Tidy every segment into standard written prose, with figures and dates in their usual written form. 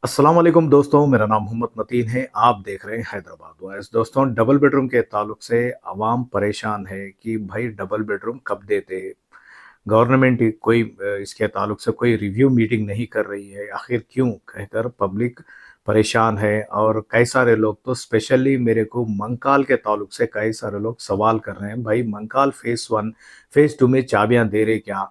अस्सलाम वालेकुम दोस्तों, मेरा नाम मोहम्मद मतीन है। आप देख रहे हैं हैदराबाद वॉइस। दोस्तों, डबल बेडरूम के ताल्लुक से आवाम परेशान है कि भाई डबल बेडरूम कब देते। गवर्नमेंट ही कोई इसके ताल्लुक से कोई रिव्यू मीटिंग नहीं कर रही है, आखिर क्यों कहकर पब्लिक परेशान है। और कई सारे लोग तो स्पेशली मेरे को मंकाल के ताल्लुक से कई सारे लोग सवाल कर रहे हैं, भाई मंकाल फेज़ 1 फेज़ 2 में चाबियां दे रहे क्या।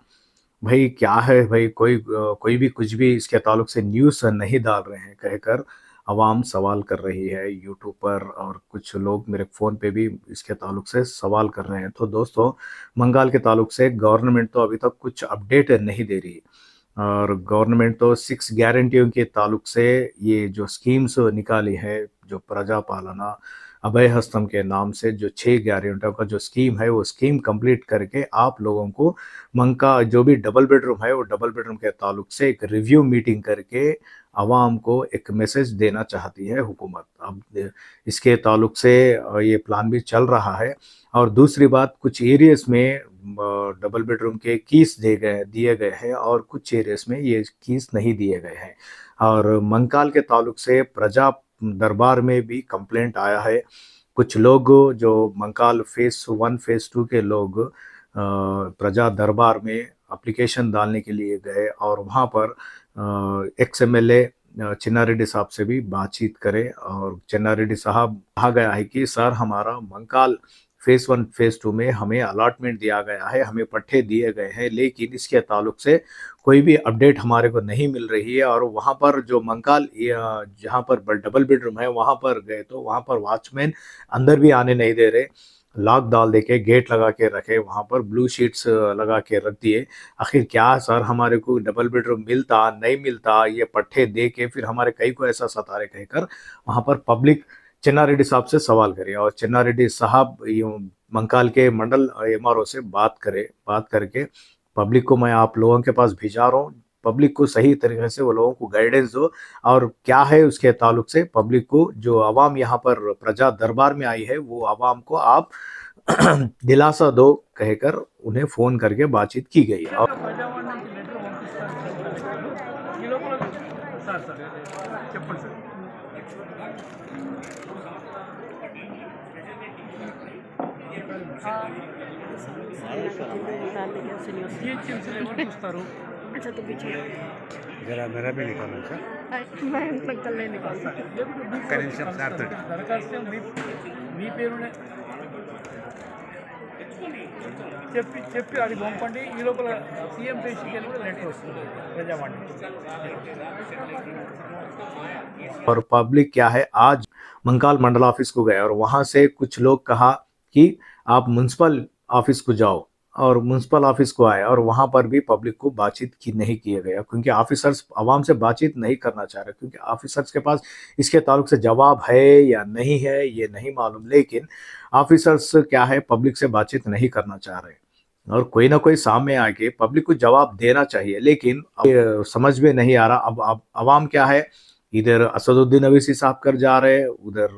भाई क्या है भाई, कोई भी कुछ भी इसके ताल्लुक से न्यूज़ नहीं डाल रहे हैं कहकर आवाम सवाल कर रही है यूट्यूब पर। और कुछ लोग मेरे फ़ोन पे भी इसके ताल्लुक से सवाल कर रहे हैं। तो दोस्तों, बंगाल के ताल्लुक से गवर्नमेंट तो अभी तक कुछ अपडेट नहीं दे रही। और गवर्नमेंट तो 6 गारंटियों के ताल्लुक से ये जो स्कीम्स निकाली है, जो प्रजा पालना अभय हस्तम के नाम से जो 6 गारंटियों का जो स्कीम है, वो स्कीम कंप्लीट करके आप लोगों को मंका जो भी डबल बेडरूम है, वो डबल बेडरूम के ताल्लुक से एक रिव्यू मीटिंग करके आवाम को एक मैसेज देना चाहती है हुकूमत। अब इसके ताल्लुक से ये प्लान भी चल रहा है। और दूसरी बात, कुछ एरियाज में डबल बेडरूम के कीस दिए गए हैं और कुछ एरियाज में ये कीस नहीं दिए गए हैं। और मंकाल के ताल्लुक से प्रजा दरबार में भी कंप्लेंट आया है। कुछ लोग जो मंकाल फेज़ 1 फेज़ 2 के लोग प्रजा दरबार में एप्लीकेशन डालने के लिए गए और वहाँ पर एक्स एमएलए चिन्नारेड्डी साहब से भी बातचीत करे। और चिन्नारेड्डी साहब कहा गया है कि सर, हमारा मंकाल फेज़ 1 फेज़ 2 में हमें अलॉटमेंट दिया गया है, हमें पट्टे दिए गए हैं, लेकिन इसके ताल्लुक से कोई भी अपडेट हमारे को नहीं मिल रही है। और वहाँ पर जो मंकाल जहाँ पर डबल बेडरूम है, वहाँ पर गए तो वहाँ पर वॉचमैन अंदर भी आने नहीं दे रहे। लॉक डाल दे के गेट लगा के रखे, वहाँ पर ब्लू शीट्स लगा के रख दिए। आखिर क्या सर, हमारे को डबल बेडरूम मिलता नहीं मिलता, ये पट्टे दे के फिर हमारे कई को ऐसा सता रहे कहकर वहाँ पर पब्लिक चिन्नारेड्डी साहब से सवाल करे। और चिन्नारेड्डी साहब मंकाल के मंडल एमआरओ से बात करके पब्लिक को मैं आप लोगों के पास भिजा रहा हूँ। पब्लिक को सही तरीके से वो लोगों को गाइडेंस दो। और क्या है उसके ताल्लुक से पब्लिक को, जो आवाम यहाँ पर प्रजा दरबार में आई है, वो आवाम को आप दिलासा दो कहकर उन्हें फोन करके बातचीत की गई। और ప్రజావాణి నుంచి లెటర్ పంపిస్తారని చెప్పారు వ్యక్తులు. ఈ లోపల సార్ సార్ చెప్పండి సార్. జిహెచ్ఎంసీలో ఎవరు చూస్తారు? अच्छा तो पीछे जरा मेरा भी निकालो सर। मैं मतलब कल नहीं निकाल कनेक्शन सार तो దరఖాస్తు మీ పేరునే చెప్పి అది పంపండి. ఈ లోపల సీఎం పేషికి వెళ్ళి కూడా లెటర్ వస్తుంది ప్రజావాణి. और पब्लिक क्या है, आज मंकाल मंडल ऑफिस को गए और वहां से कुछ लोग कहा कि आप म्यूनसिपल ऑफिस को जाओ। और म्यूनसिपल ऑफिस को आए और वहां पर भी पब्लिक को बातचीत की नहीं किया गया, क्योंकि ऑफिसर्स आवाम से बातचीत नहीं करना चाह रहे, क्योंकि ऑफिसर्स के पास इसके ताल्लुक से जवाब है या नहीं है ये नहीं मालूम। लेकिन ऑफिसर्स क्या है, पब्लिक से बातचीत नहीं करना चाह रहे। और कोई ना कोई सामने आके पब्लिक को जवाब देना चाहिए, लेकिन अब समझ में नहीं आ रहा। अब आवाम क्या है, इधर असदुद्दीन अवीसी साहब कर जा रहे हैं, उधर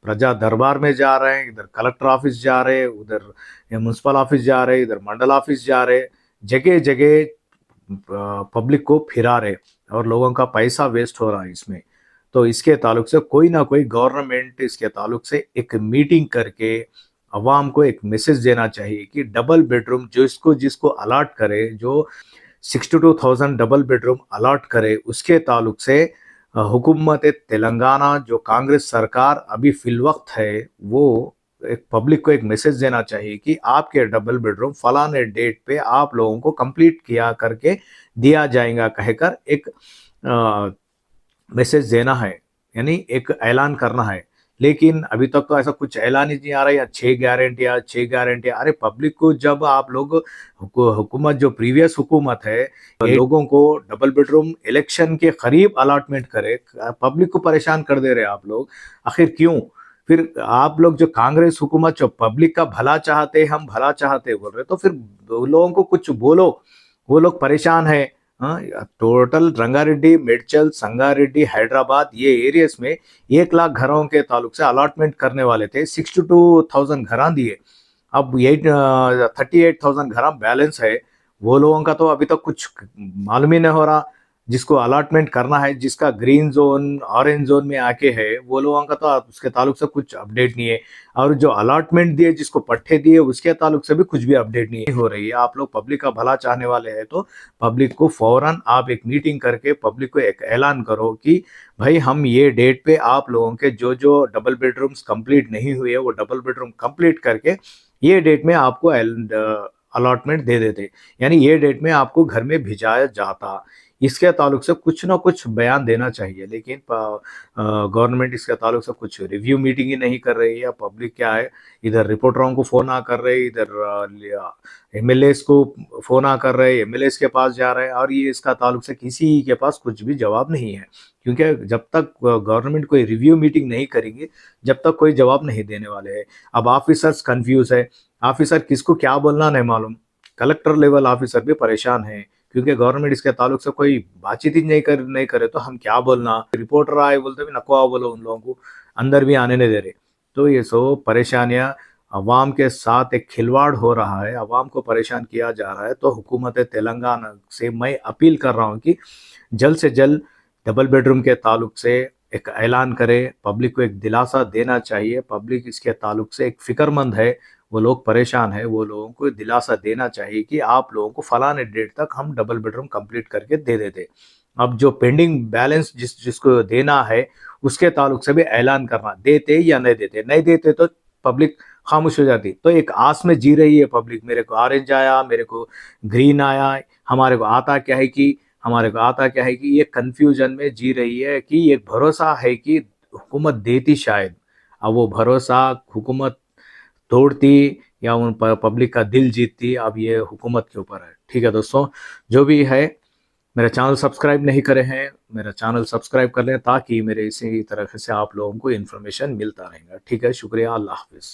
प्रजा दरबार में जा रहे हैं, इधर कलेक्टर ऑफिस जा रहे हैं, उधर म्यूनसिपल ऑफिस जा रहे हैं, इधर मंडल ऑफिस जा रहे हैं। जगह जगह पब्लिक को फिरा रहे और लोगों का पैसा वेस्ट हो रहा है इसमें। तो इसके ताल्लुक से कोई ना कोई गवर्नमेंट इसके ताल्लुक से एक मीटिंग करके अवाम को एक मैसेज देना चाहिए कि डबल बेडरूम जिसको जिसको अलॉट करे, जो 62,000 डबल बेडरूम अलॉट करे, उसके ताल्लुक से हुकूमत तेलंगाना जो कांग्रेस सरकार अभी फिलवक्त है, वो एक पब्लिक को एक मैसेज देना चाहिए कि आपके डबल बेडरूम फलाने डेट पे आप लोगों को कंप्लीट किया करके दिया जाएगा कहकर एक मैसेज देना है, यानी एक ऐलान करना है। लेकिन अभी तक तो ऐसा कुछ ऐलान ही नहीं आ रहा है। या 6 गारंटियां, अरे पब्लिक को जब आप लोग हुकूमत जो प्रीवियस हुकूमत है लोगों को डबल बेडरूम इलेक्शन के करीब अलॉटमेंट करे, पब्लिक को परेशान कर दे रहे आप लोग, आखिर क्यों। फिर आप लोग जो कांग्रेस हुकूमत जो पब्लिक का भला चाहते, हम भला चाहते बोल रहे, तो फिर लोगों को कुछ बोलो। वो लोग परेशान है। हाँ, टोटल रंगारेड्डी, मेडचल, संगारेड्डी, हैदराबाद ये एरियाज में 1 लाख घरों के ताल्लुक से अलॉटमेंट करने वाले थे। 62,000 घर दिए, अब 38,000 घर बैलेंस है। वो लोगों का तो अभी तक कुछ मालूम ही नहीं हो रहा। जिसको अलॉटमेंट करना है, जिसका ग्रीन जोन ऑरेंज जोन में आके है, वो लोगों का तो उसके ताल्लुक से कुछ अपडेट नहीं है। और जो अलॉटमेंट दिए, जिसको पट्टे दिए, उसके ताल्लुक से भी कुछ भी अपडेट नहीं हो रही है। आप लोग पब्लिक का भला चाहने वाले हैं तो पब्लिक को फौरन आप एक मीटिंग करके पब्लिक को एक ऐलान करो कि भाई हम ये डेट पे आप लोगों के जो जो डबल बेडरूम्स कंप्लीट नहीं हुए वो डबल बेडरूम कंप्लीट करके ये डेट में आपको अलॉटमेंट दे देते, यानी ये डेट में आपको घर में भिजाया जाता। इसके ताल्लुक से कुछ ना कुछ बयान देना चाहिए, लेकिन गवर्नमेंट इसके ताल्लुक से कुछ रिव्यू मीटिंग ही नहीं कर रही है। पब्लिक क्या है, इधर रिपोर्टरों को फ़ोन आ कर रहे, इधर एमएलएस को फ़ोन आ कर रहे, एमएलएस के पास जा रहे हैं, और ये इसका ताल्लुक से किसी के पास कुछ भी जवाब नहीं है। क्योंकि जब तक गवर्नमेंट कोई रिव्यू मीटिंग नहीं करेंगे, जब तक कोई जवाब नहीं देने वाले हैं। अब ऑफिसर्स कंफ्यूज है, ऑफिसर किसको क्या बोलना नहीं मालूम। कलेक्टर लेवल ऑफिसर भी परेशान है, क्योंकि गवर्नमेंट इसके ताल्लुक से कोई बातचीत ही नहीं करे तो हम क्या बोलना। रिपोर्टर आए बोलते भी नकवा बोलो, उन लोगों को अंदर भी आने नहीं दे रहे। तो ये सब परेशानियां, अवाम के साथ एक खिलवाड़ हो रहा है, अवाम को परेशान किया जा रहा है। तो हुकूमत तेलंगाना से मैं अपील कर रहा हूँ कि जल्द से जल्द डबल बेडरूम के ताल्लुक से एक ऐलान करे, पब्लिक को एक दिलासा देना चाहिए। पब्लिक इसके ताल्लुक से एक फिक्रमंद है, वो लोग परेशान है, वो लोगों को दिलासा देना चाहिए कि आप लोगों को फलाने डेट तक हम डबल बेडरूम कंप्लीट करके दे देते। अब जो पेंडिंग बैलेंस जिसको देना है उसके ताल्लुक से भी ऐलान करना, देते या नहीं देते। नहीं देते तो पब्लिक खामोश हो जाती। तो एक आस में जी रही है पब्लिक, मेरे को ऑरेंज आया, मेरे को ग्रीन आया, हमारे को आता क्या है कि ये कंफ्यूजन में जी रही है कि एक भरोसा है कि हुकूमत देती शायद। अब वो भरोसा हुकूमत तोड़ती या उन पब्लिक का दिल जीतती, अब ये हुकूमत के ऊपर है। ठीक है दोस्तों, जो भी है, मेरा चैनल सब्सक्राइब नहीं करे हैं, मेरा चैनल सब्सक्राइब कर लें ताकि मेरे इसी तरह से आप लोगों को इन्फॉर्मेशन मिलता रहेगा। ठीक है, शुक्रिया, अल्लाह हाफिज़।